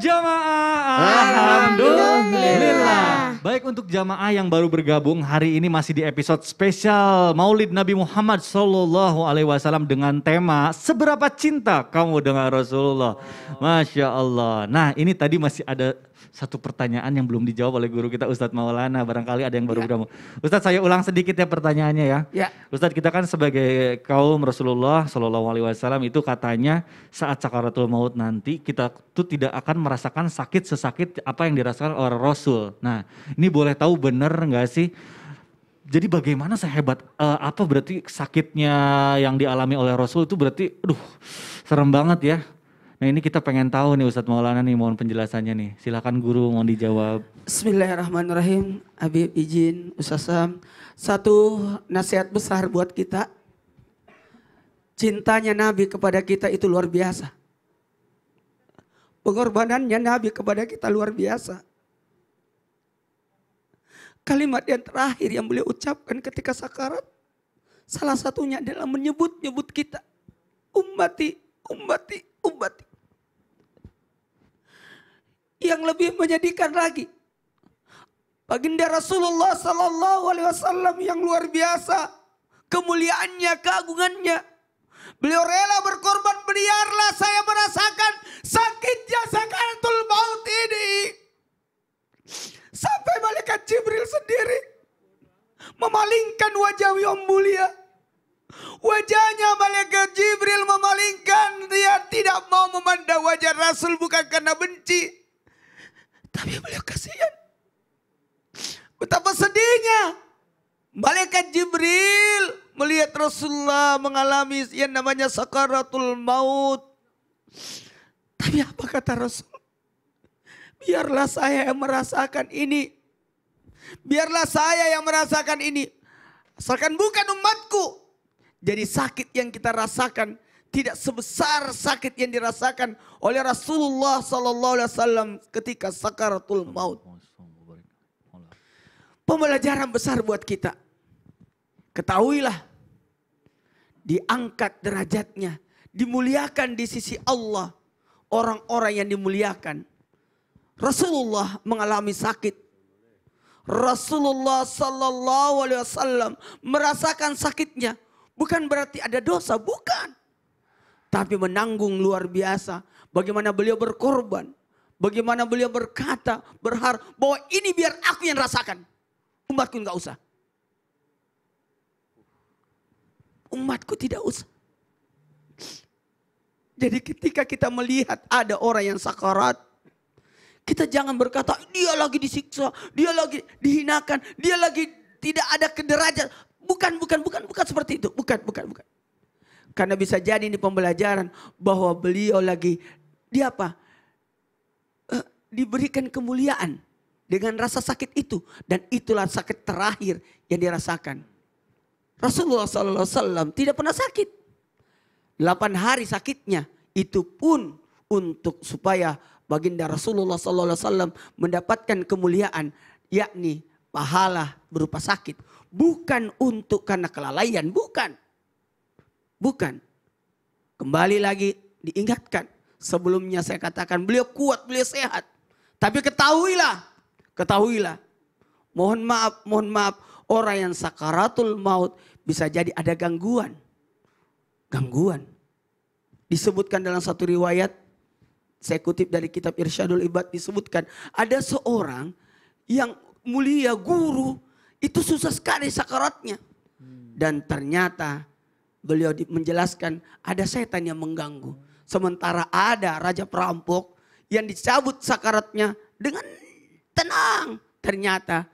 jamaah, alhamdulillah. Baik, untuk jamaah yang baru bergabung, hari ini masih di episode spesial Maulid Nabi Muhammad SAW dengan tema Seberapa Cinta Kamu Dengan Rasulullah. Masya Allah. Nah, ini tadi masih ada satu pertanyaan yang belum dijawab oleh guru kita Ustadz Maulana. Barangkali ada yang baru bergabung. Ustadz, saya ulang sedikit ya pertanyaannya ya. Ustadz, kita kan sebagai kaum Rasulullah SAW itu katanya saat sakaratul maut nanti kita tuh tidak akan merasakan sakit sesakit apa yang dirasakan oleh Rasul. Nah, ini boleh tahu benar nggak sih? Jadi bagaimana sehebat apa berarti sakitnya yang dialami oleh Rasul itu berarti aduh serem banget ya. Nah, ini kita pengen tahu nih Ustadz Maulana nih, mohon penjelasannya nih. Silakan guru, mohon dijawab. Bismillahirrahmanirrahim. Habib izin Ustaz Sam. Satu nasihat besar buat kita. Cintanya Nabi kepada kita itu luar biasa. Pengorbanannya Nabi kepada kita luar biasa. Kalimat yang terakhir yang beliau ucapkan ketika sakarat, salah satunya adalah menyebut-nyebut kita. Ummati, ummati, ummati. Yang lebih menyedihkan lagi, baginda Rasulullah SAW yang luar biasa, kemuliaannya, keagungannya. Beliau rela berkorban, biarlah saya merasakan sakitnya sakaratul maut ini. Sampai malaikat Jibril sendiri memalingkan wajah yang mulia. Wajahnya malaikat Jibril memalingkan, dia tidak mau memandang wajah Rasul bukan karena benci. Tapi beliau kasihan. Betapa sedihnya malaikat Jibril melihat Rasulullah mengalami yang namanya sakaratul maut. Tapi apa kata Rasul? Biarlah saya yang merasakan ini. Biarlah saya yang merasakan ini. Asalkan bukan umatku. Jadi sakit yang kita rasakan tidak sebesar sakit yang dirasakan oleh Rasulullah SAW ketika sakaratul maut. Pembelajaran besar buat kita. Ketahuilah, diangkat derajatnya, dimuliakan di sisi Allah orang-orang yang dimuliakan. Rasulullah mengalami sakit. Rasulullah SAW merasakan sakitnya. Bukan berarti ada dosa, bukan. Tapi menanggung luar biasa. Bagaimana beliau berkorban. Bagaimana beliau berkata, berharap bahwa ini biar aku yang rasakan. Umatku enggak usah. Umatku tidak usah. Jadi ketika kita melihat ada orang yang sakarat, kita jangan berkata dia lagi disiksa, dia lagi dihinakan, dia lagi tidak ada kederajat. Bukan seperti itu. Bukan. Karena bisa jadi ini pembelajaran bahwa beliau lagi diberikan kemuliaan dengan rasa sakit itu. Dan itulah sakit terakhir yang dirasakan. Rasulullah SAW tidak pernah sakit. 8 hari sakitnya itu pun untuk supaya baginda Rasulullah SAW mendapatkan kemuliaan, yakni pahala berupa sakit. Bukan untuk karena kelalaian, bukan. Kembali lagi diingatkan. Sebelumnya saya katakan beliau kuat, beliau sehat. Tapi ketahuilah. Mohon maaf, orang yang sakaratul maut bisa jadi ada gangguan. Disebutkan dalam satu riwayat, saya kutip dari kitab Irsyadul Ibad, disebutkan ada seorang yang mulia, guru, itu susah sekali sakaratnya. Dan ternyata beliau menjelaskan ada setan yang mengganggu. Sementara ada raja perampok yang dicabut sakaratnya dengan tenang. Ternyata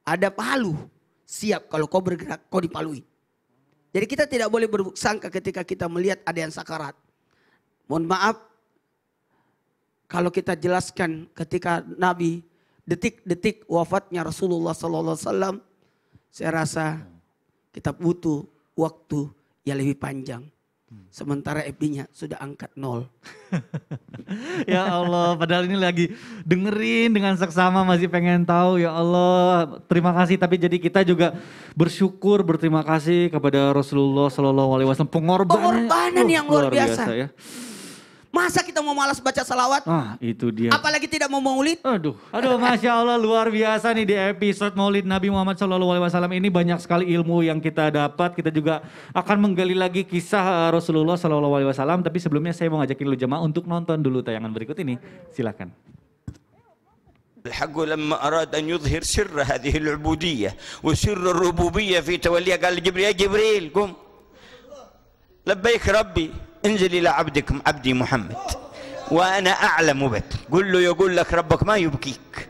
ada palu, siap kalau kau bergerak kau dipalui. Jadi kita tidak boleh bersangka ketika kita melihat ada yang sakarat. Mohon maaf kalau kita jelaskan ketika Nabi detik-detik wafatnya Rasulullah SAW, saya rasa kita butuh waktu yang lebih panjang. Sementara FB-nya sudah angkat 0. Ya Allah, padahal ini lagi dengerin dengan seksama, masih pengen tahu. Ya Allah, terima kasih. Tapi jadi kita juga berterima kasih kepada Rasulullah SAW. Pengorbanan yang luar biasa ya. Masa kita mau malas baca salawat? Ah, itu dia. Apalagi tidak mau maulid? Aduh, Masya Allah luar biasa nih di episode Maulid Nabi Muhammad SAW ini banyak sekali ilmu yang kita dapat. Kita juga akan menggali lagi kisah Rasulullah SAW. Tapi sebelumnya saya mau ngajakin lu jemaah untuk nonton dulu tayangan berikut ini. Silakan. الحق لما أراد أن يظهر سر هذه العبودية وسر الربوبية في توليها قال لجبريل يا جبريل قم لبيك ربي انزل إلى عبدكم عبدي محمد وأنا أعلم بك قل له يقول لك ربك ما يبكيك.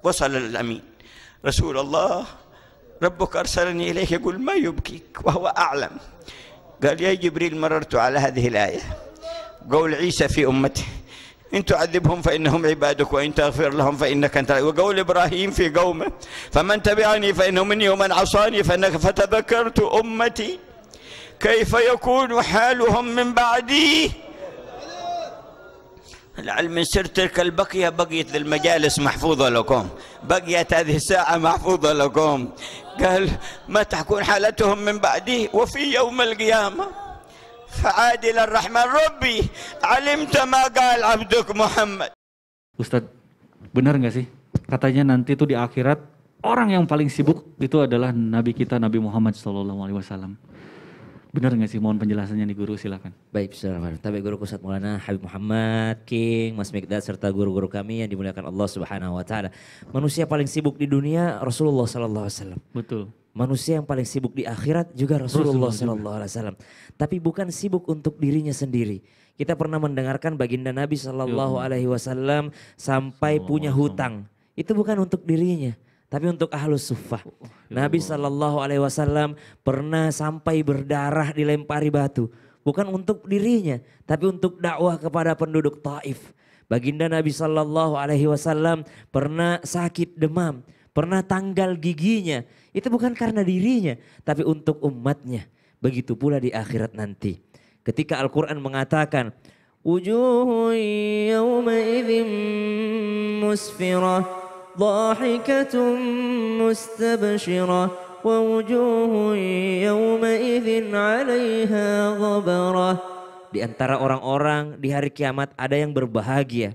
وصل الأمين رسول الله ربك أرسلني إليك يقول ما يبكيك وهو أعلم. قال يا جبريل مررت على هذه الآية قول عيسى في أمته إن تعذبهم فإنهم عبادك وإن تغفر لهم فإنك أنت وقول إبراهيم في قومه فمن تبعني فإنه مني ومن عصاني فإنك فتذكرت أمتي كيف يكون حالهم من بعدي. العلم سر تلك البقية بقيت للمجالس محفوظة لكم بقيت هذه الساعة محفوظة لكم. قال ما تكون حالتهم من بعدي وفي يوم القيامة فعادل الرحمن ربي علمت ما قال عبدك محمد. Ustadz, benar gak sih? Katanya nanti tuh di akhirat orang yang paling sibuk itu adalah Nabi kita Nabi Muhammad SAW. Benar gak sih? Mohon penjelasannya nih guru, silakan. Baik, bismillahirrahmanirrahim. Tapi guru Ustadz Maulana Habib Muhammad, King, Mas Mikdad serta guru-guru kami yang dimuliakan Allah Subhanahu wa taala. Manusia paling sibuk di dunia Rasulullah sallallahu alaihi wasallam. Betul. Manusia yang paling sibuk di akhirat juga Rasulullah sallallahu alaihi wasallam. Tapi bukan sibuk untuk dirinya sendiri. Kita pernah mendengarkan baginda Nabi sallallahu alaihi wasallam sampai punya hutang. Itu bukan untuk dirinya, tapi untuk ahlus suffah. Nabi sallallahu alaihi wasallam pernah sampai berdarah dilempari batu. Bukan untuk dirinya, tapi untuk dakwah kepada penduduk Taif. Baginda Nabi sallallahu alaihi wasallam pernah sakit demam, pernah tanggal giginya. Itu bukan karena dirinya, tapi untuk umatnya. Begitu pula di akhirat nanti. Ketika Al-Quran mengatakan, wujuhun yawma idzin musfirah, dhahikatun mustabshirah, wa wujuhun yawma idzin 'alaiha ghabarah. Di antara orang-orang di hari kiamat ada yang berbahagia,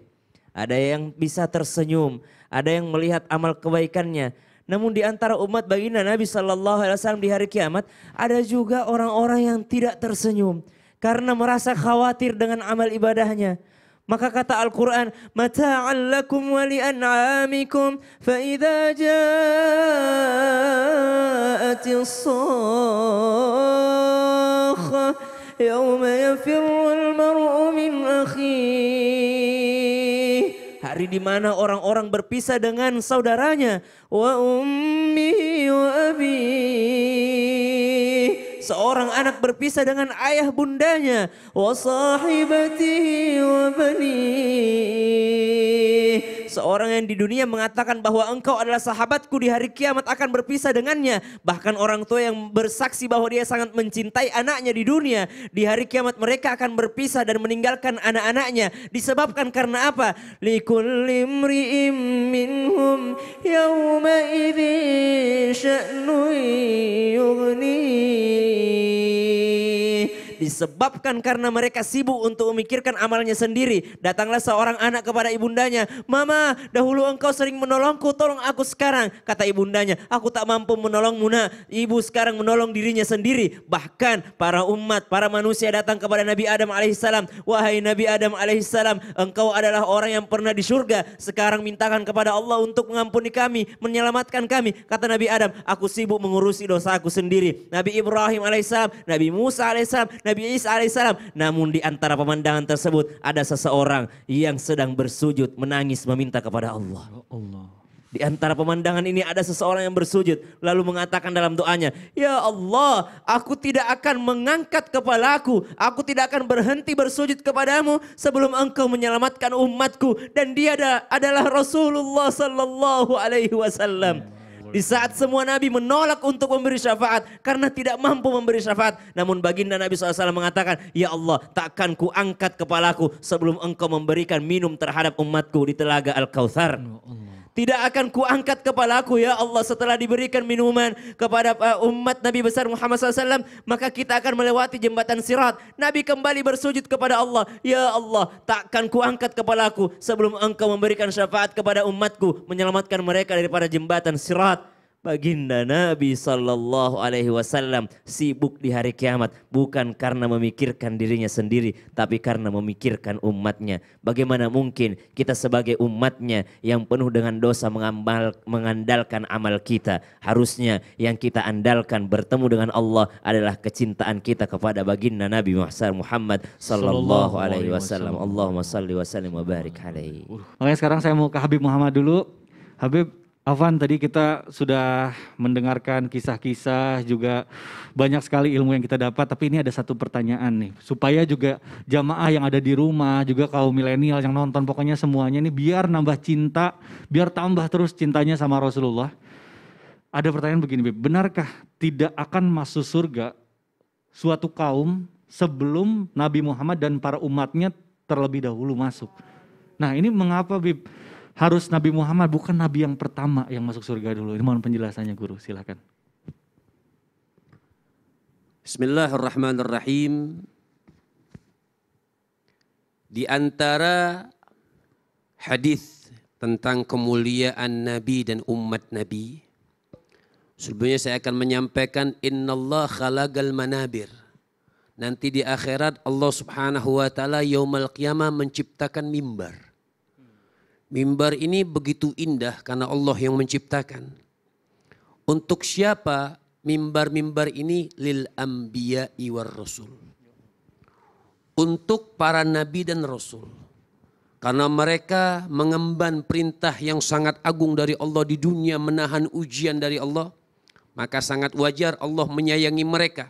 ada yang bisa tersenyum, ada yang melihat amal kebaikannya. Namun di antara umat baginda Nabi sallallahu alaihi wasallam di hari kiamat ada juga orang-orang yang tidak tersenyum karena merasa khawatir dengan amal ibadahnya. Maka kata Al-Quran, mata'an lakum wa li'an'amikum fa idza ja'atis sakhah yawma yafirrul mar'u min akhihi. Hari di mana orang-orang berpisah dengan saudaranya. Wa ummi wa abi. Seorang anak berpisah dengan ayah bundanya. Wa sahibatihi wa bani. Seorang yang di dunia mengatakan bahwa engkau adalah sahabatku di hari kiamat akan berpisah dengannya. Bahkan orang tua yang bersaksi bahwa dia sangat mencintai anaknya di dunia. Di hari kiamat mereka akan berpisah dan meninggalkan anak-anaknya. Disebabkan karena apa? Likulli imri'im minhum yawma idzin sya'nun yughni. Disebabkan karena mereka sibuk untuk memikirkan amalnya sendiri. Datanglah seorang anak kepada ibundanya. Mama, dahulu engkau sering menolongku, tolong aku sekarang. Kata ibundanya, aku tak mampu menolongmu nak. Ibu sekarang menolong dirinya sendiri. Bahkan para umat, para manusia datang kepada Nabi Adam alaihissalam. Wahai Nabi Adam alaihissalam, engkau adalah orang yang pernah di surga. Sekarang mintakan kepada Allah untuk mengampuni kami, menyelamatkan kami. Kata Nabi Adam, aku sibuk mengurusi dosaku sendiri. Nabi Ibrahim alaihissalam, Nabi Musa alaihissalam, Nabi Isa alaihissalam. Namun di antara pemandangan tersebut ada seseorang yang sedang bersujud menangis meminta kepada Allah. Di antara pemandangan ini ada seseorang yang bersujud lalu mengatakan dalam doanya, ya Allah, aku tidak akan mengangkat kepalaku, aku tidak akan berhenti bersujud kepadamu sebelum engkau menyelamatkan umatku. Dan dia adalah Rasulullah sallallahu alaihi wasallam. Di saat semua nabi menolak untuk memberi syafaat karena tidak mampu memberi syafaat. Namun baginda Nabi SAW mengatakan, ya Allah, takkan ku angkat kepalaku sebelum engkau memberikan minum terhadap umatku di telaga Al-Kautsar. Tidak akan kuangkat kepalaku ya Allah setelah diberikan minuman kepada umat Nabi besar Muhammad SAW. Maka kita akan melewati jembatan Sirat. Nabi kembali bersujud kepada Allah. Ya Allah, takkan kuangkat kepalaku sebelum engkau memberikan syafaat kepada umatku. Menyelamatkan mereka daripada jembatan Sirat. Baginda Nabi SAW sibuk di hari kiamat bukan karena memikirkan dirinya sendiri tapi karena memikirkan umatnya. Bagaimana mungkin kita sebagai umatnya yang penuh dengan dosa mengandalkan amal kita. Harusnya yang kita andalkan bertemu dengan Allah adalah kecintaan kita kepada baginda Nabi Muhammad sallallahu alaihi wasallam. Allahumma salli wa sallim wa barik alaihi. Oke, sekarang saya mau ke Habib Muhammad dulu. Habib, Afwan, tadi kita sudah mendengarkan kisah-kisah, juga banyak sekali ilmu yang kita dapat, tapi ini ada satu pertanyaan nih, supaya juga jamaah yang ada di rumah, juga kaum milenial yang nonton, pokoknya semuanya ini biar nambah cinta, biar tambah terus cintanya sama Rasulullah. Ada pertanyaan begini, Bib, benarkah tidak akan masuk surga suatu kaum sebelum Nabi Muhammad dan para umatnya terlebih dahulu masuk? Nah, ini mengapa, Bib? Harus Nabi Muhammad, bukan Nabi yang pertama yang masuk surga dulu. Ini mohon penjelasannya, Guru, silakan. Bismillahirrahmanirrahim. Di antara hadis tentang kemuliaan Nabi dan umat Nabi, sebelumnya saya akan menyampaikan innallah khalaqal manabir. Nanti di akhirat Allah Subhanahu wa taala yaumul qiyamah menciptakan mimbar. Mimbar ini begitu indah karena Allah yang menciptakan. Untuk siapa mimbar-mimbar ini? Lil anbiya'i war rasul. Untuk para nabi dan rasul. Karena mereka mengemban perintah yang sangat agung dari Allah di dunia, menahan ujian dari Allah. Maka sangat wajar Allah menyayangi mereka.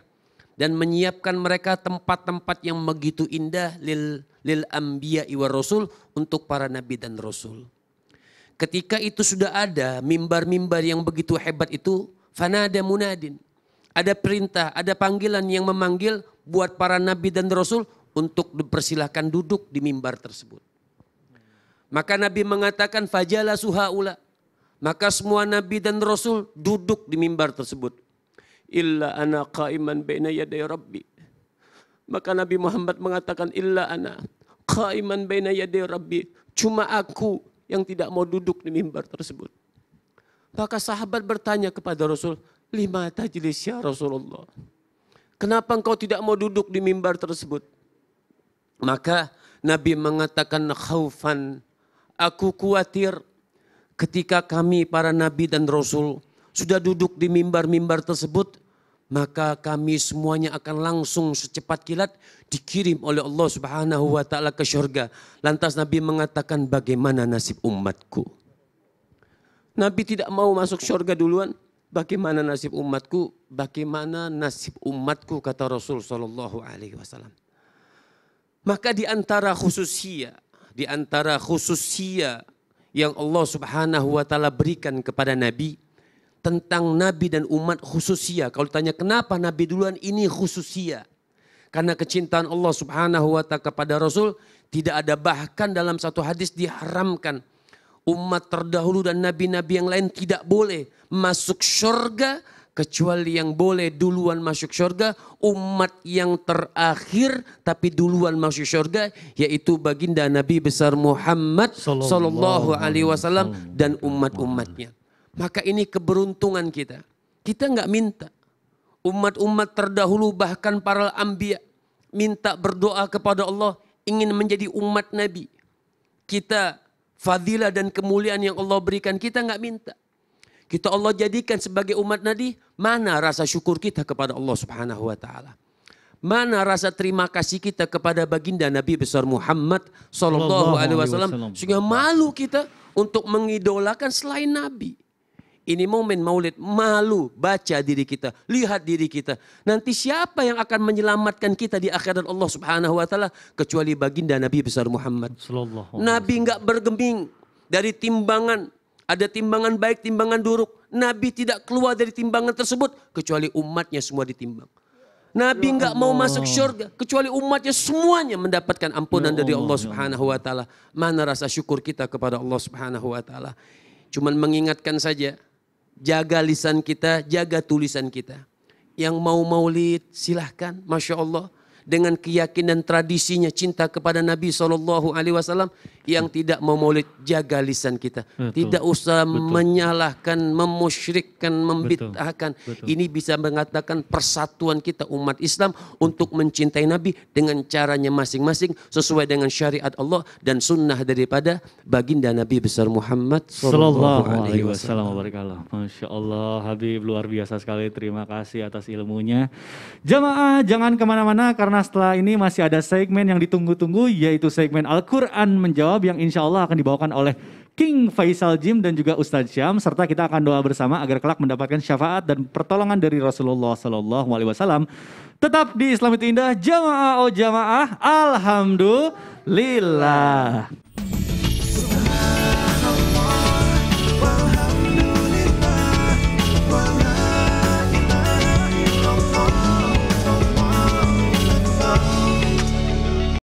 Dan menyiapkan mereka tempat-tempat yang begitu indah lil anbiya'i war rasul, untuk para nabi dan rasul. Ketika itu sudah ada mimbar-mimbar yang begitu hebat itu, fanada munadin. Ada perintah, ada panggilan yang memanggil buat para nabi dan rasul untuk dipersilahkan duduk di mimbar tersebut. Maka Nabi mengatakan fajala suhaula. Maka semua nabi dan rasul duduk di mimbar tersebut. Illa ana qaiman baina yaday rabbi. Maka Nabi Muhammad mengatakan illa ana qaiman baina yaday rabbi. Cuma aku yang tidak mau duduk di mimbar tersebut. Maka sahabat bertanya kepada Rasul, lima tajlis ya Rasulullah. Kenapa engkau tidak mau duduk di mimbar tersebut? Maka Nabi mengatakan khaufan. Aku khawatir ketika kami para nabi dan rasul sudah duduk di mimbar-mimbar tersebut, maka kami semuanya akan langsung secepat kilat dikirim oleh Allah Subhanahu wa taala ke surga. Lantas Nabi mengatakan, bagaimana nasib umatku? Nabi tidak mau masuk surga duluan. Bagaimana nasib umatku? Bagaimana nasib umatku, kata Rasul sallallahu alaihi wasallam. Maka di antara khususia yang Allah Subhanahu wa taala berikan kepada Nabi, tentang Nabi dan umat khususia. Kalau tanya kenapa Nabi duluan, ini khususia. Karena kecintaan Allah Subhanahu wa ta'ala kepada Rasul tidak ada, bahkan dalam satu hadis diharamkan. Umat terdahulu dan nabi-nabi yang lain tidak boleh masuk surga, kecuali yang boleh duluan masuk surga umat yang terakhir tapi duluan masuk surga, yaitu baginda Nabi besar Muhammad sallallahu alaihi wasallam dan umat-umatnya. Maka ini keberuntungan kita. Kita nggak minta. Umat-umat terdahulu bahkan para anbiya minta berdoa kepada Allah ingin menjadi umat Nabi. Kita fadilah dan kemuliaan yang Allah berikan kita nggak minta. Kita Allah jadikan sebagai umat Nabi. Mana rasa syukur kita kepada Allah Subhanahu wa taala? Mana rasa terima kasih kita kepada baginda Nabi besar Muhammad sallallahu alaihi wasallam, sehingga malu kita untuk mengidolakan selain Nabi. Ini momen maulid, malu baca diri kita, lihat diri kita. Nanti siapa yang akan menyelamatkan kita di akhirat Allah Subhanahu wa taala kecuali baginda Nabi besar Muhammad. Nabi enggak bergeming dari timbangan, ada timbangan baik, timbangan buruk. Nabi tidak keluar dari timbangan tersebut kecuali umatnya semua ditimbang. Nabi enggak mau masuk surga kecuali umatnya semuanya mendapatkan ampunan dari Allah Subhanahu wa taala. Mana rasa syukur kita kepada Allah Subhanahu wa taala? Cuman mengingatkan saja, jaga lisan kita, jaga tulisan kita. Yang mau maulid silahkan, Masya Allah. Dengan keyakinan tradisinya cinta kepada Nabi SAW. Yang tidak mau maulid, jaga lisan kita. Tidak usah menyalahkan, memusyrikkan, membid'ahkan. Ini bisa mengatakan persatuan kita umat Islam untuk mencintai Nabi dengan caranya masing-masing sesuai dengan syariat Allah dan sunnah daripada baginda Nabi besar Muhammad Sallallahu alaihi wasallam. Masya Allah, Habib luar biasa sekali. Terima kasih atas ilmunya. Jamaah jangan kemana-mana karena setelah ini masih ada segmen yang ditunggu-tunggu, yaitu segmen Al-Quran Menjawab yang insya Allah akan dibawakan oleh King Faisal Jim dan juga Ustadz Syam, serta kita akan doa bersama agar kelak mendapatkan syafaat dan pertolongan dari Rasulullah Sallallahu Alaihi Wasallam. Tetap di Islam itu Indah, jamaah oh jamaah, alhamdulillah.